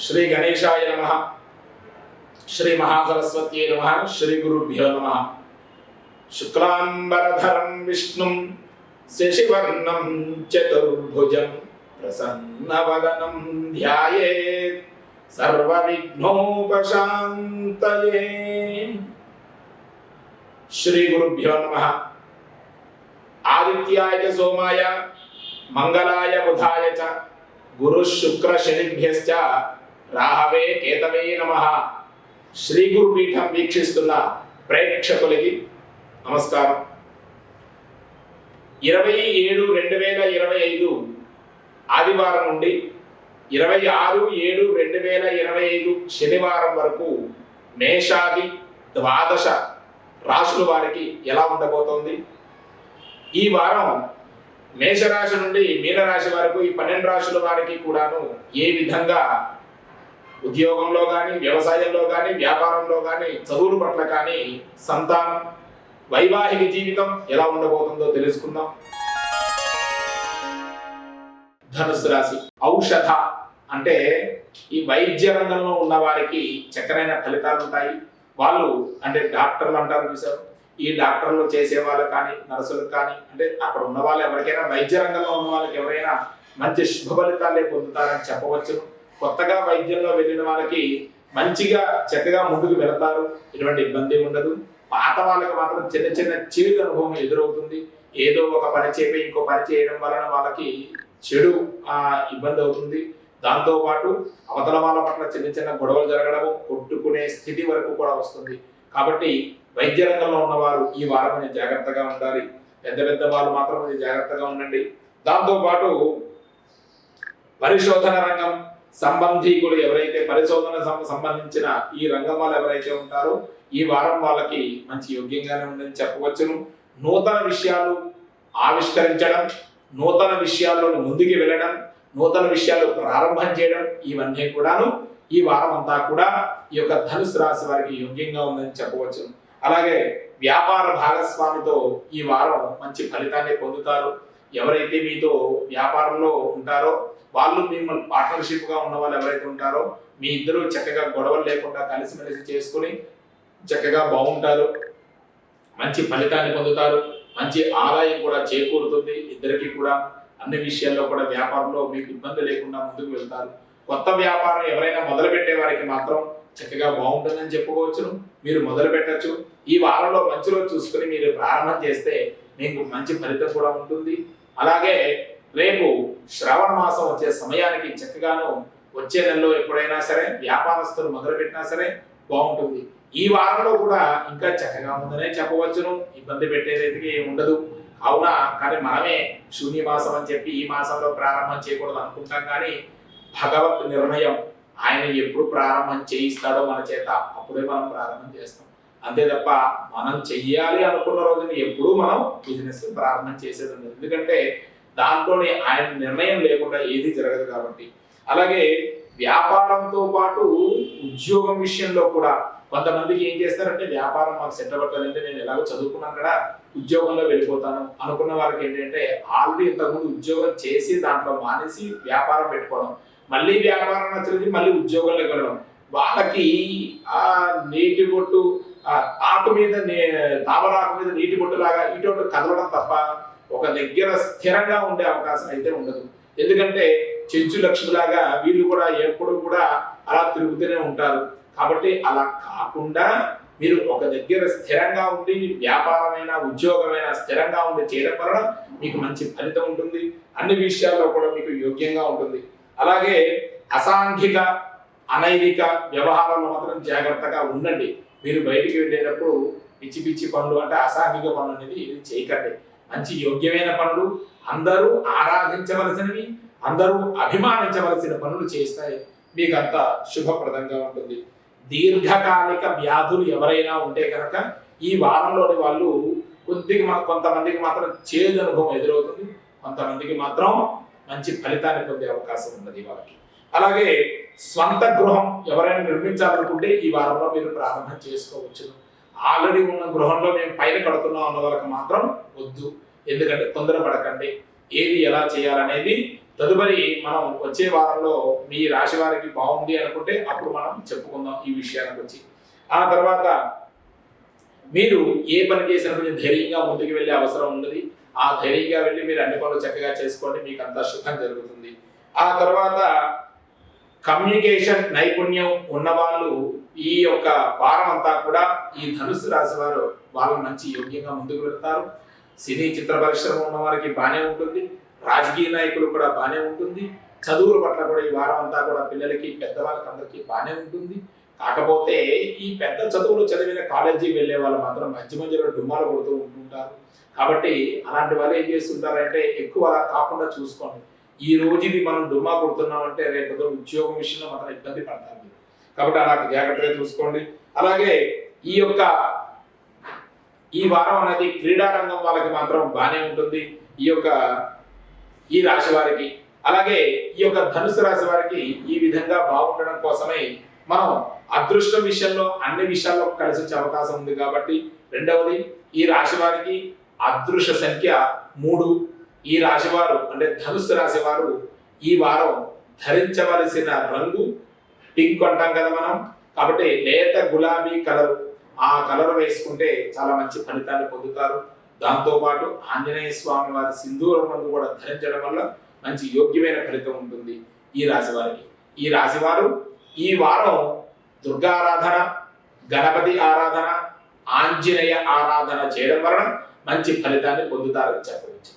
श्री गणेशाय नमः। श्री महासरस्वत्यै नमः। श्री गुरुभ्यो नमः। शुक्लांबरधरं विष्णुं शशिवर्णं चतुर्भुजं प्रसन्नवदनं ध्यायेत् सर्वविघ्नोपशान्तये। श्री गुरुभ्यो नमः। आदित्याय च सोमाय मंगलाय बुधाय च गुरु शुक्र शनिभ्यश्च राहवे केतवे नमः। श्री गुरुपीठं వీక్షిస్తున్న ప్రేక్షకులకి నమస్కారం। 27/2025 ఆదివారం నుండి 26/7/2025 శనివారం వరకు మేషాది ద్వాదశ రాశుల వారికి ఎలా ఉండబోతోంది? ఈ వారం మేషరాశి నుండి మీనరాశి వరకు ఈ 12 రాశుల వారికి కూడాను ఏ విధంగా ఉద్యోగంలో కానీ, వ్యవసాయంలో కానీ, వ్యాపారంలో కానీ, చదువుల పట్ల కానీ, సంతానం, వైవాహిక జీవితం ఎలా ఉండబోతుందో తెలుసుకుందాం। ధనుసు రాశి ఔషధ అంటే ఈ వైద్య రంగంలో ఉన్న వారికి చక్కనైన ఫలితాలు ఉంటాయి। వాళ్ళు అంటే డాక్టర్లు అంటారు చూసారు, ఈ డాక్టర్లు చేసే వాళ్ళు కానీ, నర్సులు కానీ, అంటే అక్కడ ఉన్న వాళ్ళు ఎవరికైనా వైద్య రంగంలో ఉన్న వాళ్ళకి ఎవరైనా మంచి శుభ ఫలితాలే పొందుతారని చెప్పవచ్చు। కొత్తగా వైద్యంలో వెళ్ళిన వాళ్ళకి మంచిగా చక్కగా ముందుకు వెళతారు, ఎటువంటి ఇబ్బంది ఉండదు। పాత వాళ్ళకి మాత్రం చిన్న చిన్న చెడు అనుభవం ఎదురవుతుంది। ఏదో ఒక పని చేపి ఇంకో పని చేయడం వలన వాళ్ళకి చెడు ఇబ్బంది అవుతుంది। దాంతో పాటు అవతల వాళ్ళ పట్ల చిన్న చిన్న గొడవలు జరగడము, కొట్టుకునే స్థితి వరకు కూడా వస్తుంది। కాబట్టి వైద్య రంగంలో ఉన్నవారు ఈ వారం జాగ్రత్తగా ఉండాలి। పెద్ద పెద్ద వాళ్ళు మాత్రం జాగ్రత్తగా ఉండండి। దాంతో పాటు పరిశోధన రంగం సంబంధీకులు ఎవరైతే పరిశోధన సంబంధించిన ఈ రంగం వాళ్ళు ఎవరైతే ఉంటారో ఈ వారం వాళ్ళకి మంచి యోగ్యంగానే ఉందని చెప్పవచ్చును। నూతన విషయాలు ఆవిష్కరించడం, నూతన విషయాల్లో ముందుకు వెళ్ళడం, నూతన విషయాలు ప్రారంభం చేయడం, ఇవన్నీ కూడాను ఈ వారం అంతా కూడా ఈ యొక్క ధనుసు రాశి వారికి యోగ్యంగా ఉందని చెప్పవచ్చు। అలాగే వ్యాపార భాగస్వామితో ఈ వారం మంచి ఫలితాన్ని పొందుతారు। ఎవరైతే మీతో వ్యాపారంలో ఉంటారో వాళ్ళు మిమ్మల్ని పార్ట్నర్షిప్ గా ఉన్న వాళ్ళు ఎవరైతే ఉంటారో మీ ఇద్దరు చక్కగా గొడవలు లేకుండా కలిసిమెలిసి చేసుకుని చక్కగా బాగుంటారు, మంచి ఫలితాన్ని పొందుతారు, మంచి ఆదాయం కూడా చేకూరుతుంది ఇద్దరికి కూడా। అన్ని విషయాల్లో కూడా వ్యాపారంలో మీకు ఇబ్బంది లేకుండా ముందుకు వెళ్తారు। కొత్త వ్యాపారం ఎవరైనా మొదలు పెట్టే వారికి మాత్రం చక్కగా బాగుంటుందని చెప్పుకోవచ్చును। మీరు మొదలు పెట్టచ్చు। ఈ వారంలో మంచి రోజు చూసుకుని మీరు ప్రారంభం చేస్తే మీకు మంచి ఫలితం కూడా ఉంటుంది। అలాగే రేపు శ్రావణ మాసం వచ్చే సమయానికి చక్కగాను వచ్చే నెలలో ఎప్పుడైనా సరే వ్యాపారస్తులు మొదలు పెట్టినా సరే బాగుంటుంది। ఈ వారంలో కూడా ఇంకా చక్కగా ఉందనే చెప్పవచ్చును, ఇబ్బంది పెట్టేది ఏమి ఉండదు। అవునా, కానీ మనమే శూన్య మాసం అని చెప్పి ఈ మాసంలో ప్రారంభం చేయకూడదు అనుకుంటాం, కానీ భగవత్ నిర్ణయం, ఆయన ఎప్పుడు ప్రారంభం చేయిస్తాడో మన చేత అప్పుడే మనం ప్రారంభం చేస్తాం, అంతే తప్ప మనం చెయ్యాలి అనుకున్న రోజుని ఎప్పుడూ మనం బిజినెస్ ప్రారంభం చేసేది ఉండదు। ఎందుకంటే దాంట్లోనే ఆయన నిర్ణయం లేకుండా ఏది జరగదు కాబట్టి। అలాగే వ్యాపారంతో పాటు ఉద్యోగం విషయంలో కూడా కొంతమందికి ఏం చేస్తారంటే వ్యాపారం మాకు సెట్ అవ్వట్లేదంటే నేను ఎలాగో చదువుకున్నాను కదా ఉద్యోగంలో వెళ్ళిపోతాను అనుకున్న వాళ్ళకి ఏంటంటే ఆల్రెడీ ఇంతకుముందు ఉద్యోగం చేసి దాంట్లో మానేసి వ్యాపారం పెట్టుకోవడం, మళ్ళీ వ్యాపారం నచ్చలేదు మళ్ళీ ఉద్యోగంలోకి వెళ్ళడం, వాళ్ళకి ఆ నీటి బొట్టు ఆకు మీద తామరాకు మీద నీటి బొట్టు లాగా ఇటు కదలడం తప్ప ఒక దగ్గర స్థిరంగా ఉండే అవకాశం అయితే ఉండదు। ఎందుకంటే చెంచు లక్ష్మిలాగా వీళ్ళు కూడా ఎప్పుడు కూడా అలా తిరుగుతూనే ఉంటారు। కాబట్టి అలా కాకుండా మీరు ఒక దగ్గర స్థిరంగా ఉండి వ్యాపారమైన ఉద్యోగమైన స్థిరంగా ఉండి చేయడం వలన మీకు మంచి ఫలితం ఉంటుంది, అన్ని విషయాల్లో కూడా మీకు యోగ్యంగా ఉంటుంది। అలాగే అసాంఘిక అనైతిక వ్యవహారాల్లో మాత్రం జాగ్రత్తగా ఉండండి। మీరు బయటికి వెళ్ళేటప్పుడు పిచ్చి పిచ్చి పనులు అంటే అసాంఘిక పనులు అనేది ఇది చేయకండి। మంచి యోగ్యమైన పనులు, అందరూ ఆరాధించవలసినవి, అందరూ అభిమానించవలసిన పనులు చేస్తాయి, మీకు అంత శుభప్రదంగా ఉంటుంది। దీర్ఘకాలిక వ్యాధులు ఎవరైనా ఉంటే కనుక ఈ వారంలోని వాళ్ళు కొంతమందికి మాత్రం చేదు అనుభవం ఎదురవుతుంది, కొంతమందికి మాత్రం మంచి ఫలితాన్ని పొందే అవకాశం ఉన్నది వాళ్ళకి। అలాగే స్వంత గృహం ఎవరైనా నిర్మించాలనుకుంటే ఈ వారంలో మీరు ప్రారంభం చేసుకోవచ్చు। ఆల్రెడీ ఉన్న గృహంలో మేము పైన కడుతున్నాం అన్న వాళ్ళకి మాత్రం వద్దు, ఎందుకంటే తొందరపడకండి। ఏది ఎలా చేయాలనేది తదుపరి మనం వచ్చే వారంలో మీ రాశి వారికి బాగుంది అనుకుంటే అప్పుడు మనం చెప్పుకుందాం ఈ విషయానికి వచ్చి. ఆ తర్వాత మీరు ఏ పని చేసినా కొంచెం ధైర్యంగా ముందుకు వెళ్ళే అవసరం ఉన్నది. ఆ ధైర్యంగా వెళ్ళి మీరు అన్ని పనులు చక్కగా చేసుకోండి, మీకు అంతా శుభం జరుగుతుంది. ఆ తర్వాత కమ్యూనికేషన్ నైపుణ్యం ఉన్నవాళ్ళు ఈ యొక్క వారం అంతా కూడా ఈ ధనుస్సు రాశి వారు వాళ్ళు మంచి యోగ్యంగా ముందుకు వెళ్తారు. సినీ చిత్ర పరిశ్రమ ఉన్న వారికి బాగానే ఉంటుంది, రాజకీయ నాయకులు కూడా బాగానే ఉంటుంది, చదువుల పట్ల కూడా ఈ వారం అంతా కూడా పిల్లలకి పెద్దవాళ్ళకి అందరికీ బాగానే ఉంటుంది. కాకపోతే ఈ పెద్ద చదువులు చదివిన కాలేజీకి వెళ్ళే వాళ్ళు మాత్రం మధ్య మధ్యలో డుమ్మాలు కొడుతూ ఉంటుంటారు. కాబట్టి అలాంటి వాళ్ళు ఏం చేస్తుంటారంటే ఎక్కువ అలా కాకుండా చూసుకోండి. ఈ రోజు ఇది మనం డుమ్మా కొడుతున్నామంటే రేపు ఉద్యోగం విషయంలో మాత్రం ఇబ్బంది పడతారు మీరు. కాబట్టి అలా జాగ్రత్తగా చూసుకోండి. అలాగే ఈ యొక్క ఈ వారం అనేది క్రీడా రంగం వాళ్ళకి మాత్రం బాగానే ఉంటుంది ఈ రాశి వారికి. అలాగే ఈ యొక్క ధనుసు రాశి వారికి ఈ విధంగా బాగుండడం కోసమై మనం అదృష్టం విషయంలో అన్ని విషయాల్లో కలిసి వచ్చే అవకాశం ఉంది. కాబట్టి రెండవది ఈ రాశి వారికి అదృష్ట సంఖ్య 3. ఈ రాశి వారు అంటే ధనుస్సు రాశి వారు ఈ వారం ధరించవలసిన రంగు పింక్ అంటాం కదా మనం. కాబట్టి లేత గులాబీ కలర్, ఆ కలర్ వేసుకుంటే చాలా మంచి ఫలితాన్ని పొందుతారు. దాంతోపాటు ఆంజనేయ స్వామి వారి సింధూర రంగు కూడా ధరించడం వల్ల మంచి యోగ్యమైన ఫలితం ఉంటుంది ఈ రాశి వారికి. ఈ రాశి వారు ఈ వారం దుర్గా ఆరాధన, గణపతి ఆరాధన, ఆంజనేయ ఆరాధన చేయడం వలన మంచి ఫలితాన్ని పొందుతారని చెప్పవచ్చు.